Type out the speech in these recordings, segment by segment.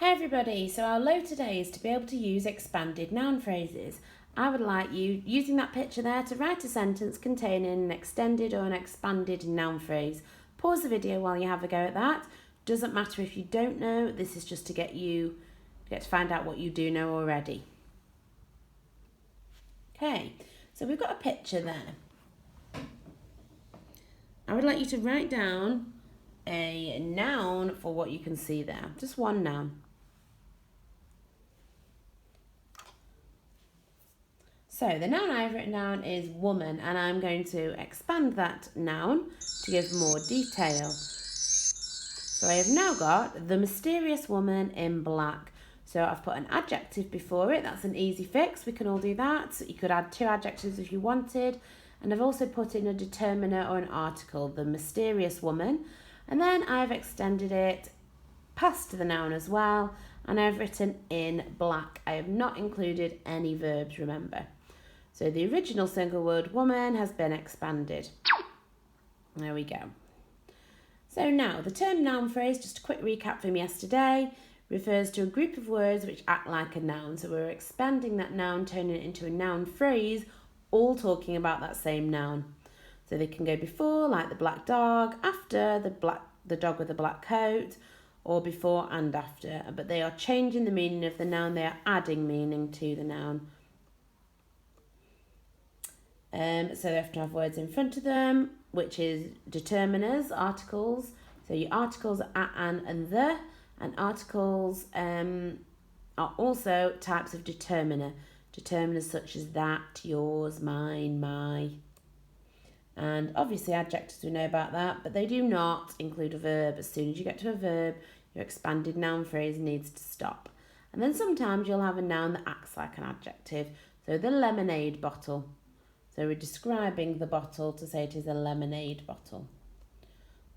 Hey everybody, so our low today is to be able to use expanded noun phrases. I would like you, using that picture there, to write a sentence containing an extended or an expanded noun phrase. Pause the video while you have a go at that. Doesn't matter if you don't know, this is just to get to find out what you do know already. Okay, so we've got a picture there. I would like you to write down a noun for what you can see there. Just one noun. So the noun I've written down is woman, and I'm going to expand that noun to give more detail. So I have now got the mysterious woman in black. So I've put an adjective before it. That's an easy fix. We can all do that. So you could add two adjectives if you wanted. And I've also put in a determiner or an article, the mysterious woman. And then I've extended it past the noun as well. And I've written in black. I have not included any verbs, remember. So the original single word woman has been expanded. There we go. So now the term noun phrase, just a quick recap from yesterday, refers to a group of words which act like a noun. So we're expanding that noun, turning it into a noun phrase, all talking about that same noun. So they can go before, like the black dog, after the dog with the black coat, or before and after. But they are changing the meaning of the noun, they are adding meaning to the noun. So they have to have words in front of them, which is determiners, articles. So your articles are at, and the, and articles are also types of determiner. Determiners such as that, yours, mine, my. And obviously adjectives, we know about that, but they do not include a verb. As soon as you get to a verb, your expanded noun phrase needs to stop. And then sometimes you'll have a noun that acts like an adjective. So the lemonade bottle. So we're describing the bottle to say it is a lemonade bottle.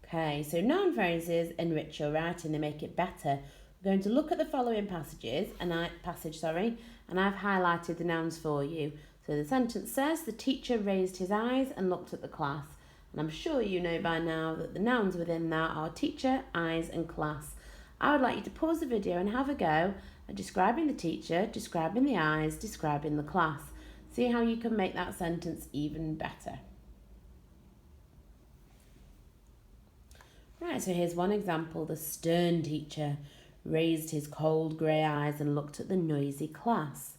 Okay, so noun phrases enrich your writing, they make it better. We're going to look at the following passage, and I've highlighted the nouns for you. So the sentence says, the teacher raised his eyes and looked at the class. And I'm sure you know by now that the nouns within that are teacher, eyes and class. I would like you to pause the video and have a go at describing the teacher, describing the eyes, describing the class. See how you can make that sentence even better. Right, so here's one example. The stern teacher raised his cold grey eyes and looked at the noisy class.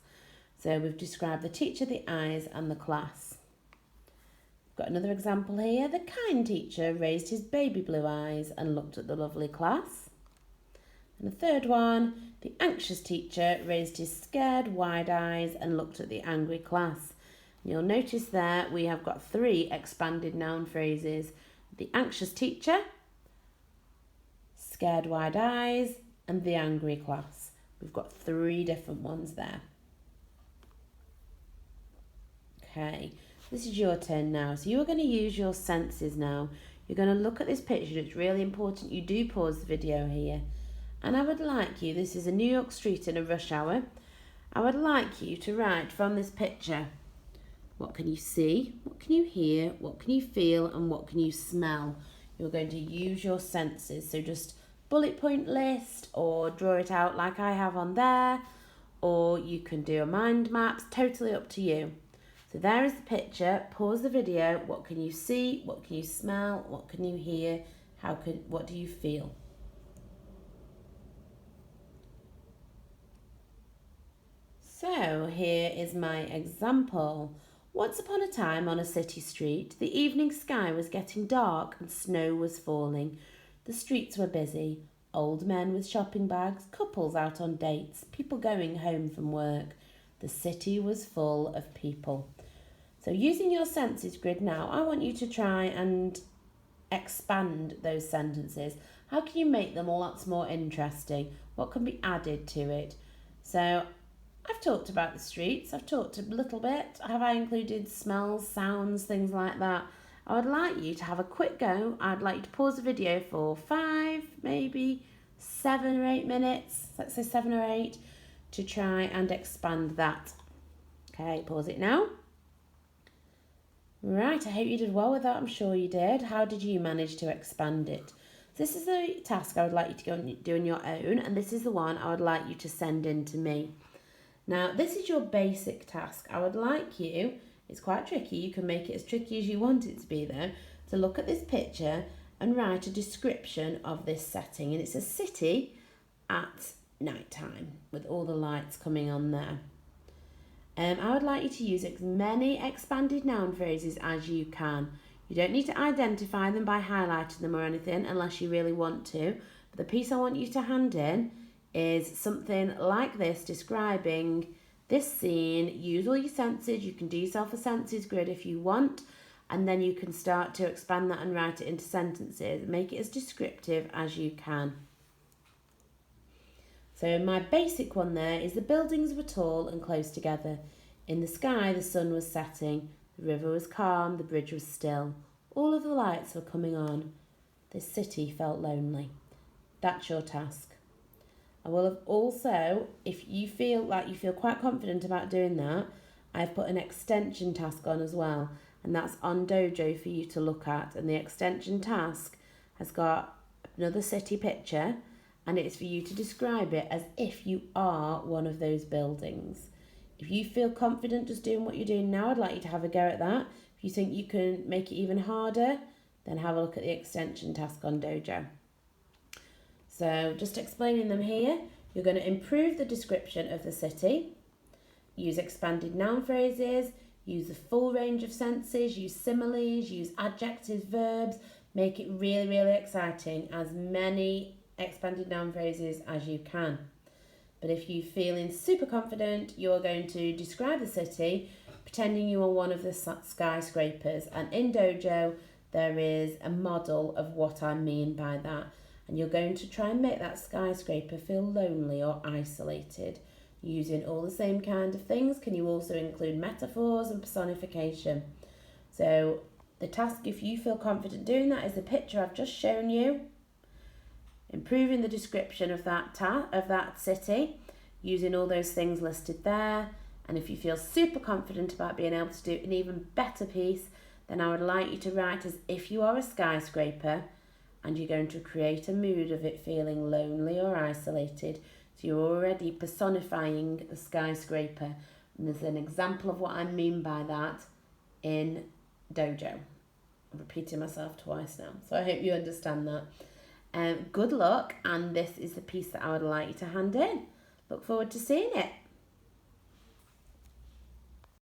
So we've described the teacher, the eyes and the class. Got another example here. The kind teacher raised his baby blue eyes and looked at the lovely class. And the third one, the anxious teacher raised his scared wide eyes and looked at the angry class. And you'll notice there we have got three expanded noun phrases. The anxious teacher, scared wide eyes, and the angry class. We've got three different ones there. Okay, this is your turn now. So you're going to use your senses now. You're going to look at this picture. It's really important you do pause the video here. And I would like you, this is a New York street in a rush hour, I would like you to write from this picture, what can you see, what can you hear, what can you feel, and what can you smell? You're going to use your senses, so just bullet point list or draw it out like I have on there, or you can do a mind map, it's totally up to you. So there is the picture, pause the video, what can you see, what can you smell, what can you hear, what do you feel? So here is my example. Once upon a time on a city street, the evening sky was getting dark and snow was falling. The streets were busy. Old men with shopping bags, couples out on dates, people going home from work. The city was full of people. So using your senses grid now, I want you to try and expand those sentences. How can you make them lots more interesting? What can be added to it? So I've talked about the streets, I've talked a little bit. Have I included smells, sounds, things like that? I would like you to have a quick go. I'd like you to pause the video for 5, maybe 7 or 8 minutes, let's say 7 or 8, to try and expand that. Okay, pause it now. Right, I hope you did well with that, I'm sure you did. How did you manage to expand it? This is the task I would like you to go and do on your own, and this is the one I would like you to send in to me. Now, this is your basic task. I would like you, it's quite tricky, you can make it as tricky as you want it to be though, to look at this picture and write a description of this setting. And it's a city at night time with all the lights coming on there. I would like you to use as many expanded noun phrases as you can. You don't need to identify them by highlighting them or anything unless you really want to. But the piece I want you to hand in is something like this, describing this scene. Use all your senses. You can do yourself a senses grid if you want, and then you can start to expand that and write it into sentences. Make it as descriptive as you can. So my basic one there is the buildings were tall and close together. In the sky the sun was setting, the river was calm, the bridge was still. All of the lights were coming on. This city felt lonely. That's your task. I will have also, if you feel quite confident about doing that, I've put an extension task on as well, and that's on Dojo for you to look at. And the extension task has got another city picture, and it's for you to describe it as if you are one of those buildings. If you feel confident just doing what you're doing now, I'd like you to have a go at that. If you think you can make it even harder, then have a look at the extension task on Dojo. So just explaining them here, you're going to improve the description of the city, use expanded noun phrases, use the full range of senses, use similes, use adjectives, verbs, make it really, really exciting, as many expanded noun phrases as you can. But if you're feeling super confident, you're going to describe the city pretending you are one of the skyscrapers, and in Dojo there is a model of what I mean by that, and you're going to try and make that skyscraper feel lonely or isolated using all the same kind of things. Can you also include metaphors and personification? So the task, if you feel confident doing that, is the picture I've just shown you. Improving the description of that city using all those things listed there. And if you feel super confident about being able to do an even better piece, then I would like you to write as if you are a skyscraper, and you're going to create a mood of it feeling lonely or isolated. So you're already personifying the skyscraper. And there's an example of what I mean by that in Dojo. I'm repeating myself twice now, so I hope you understand that. Good luck, and this is the piece that I would like you to hand in. Look forward to seeing it.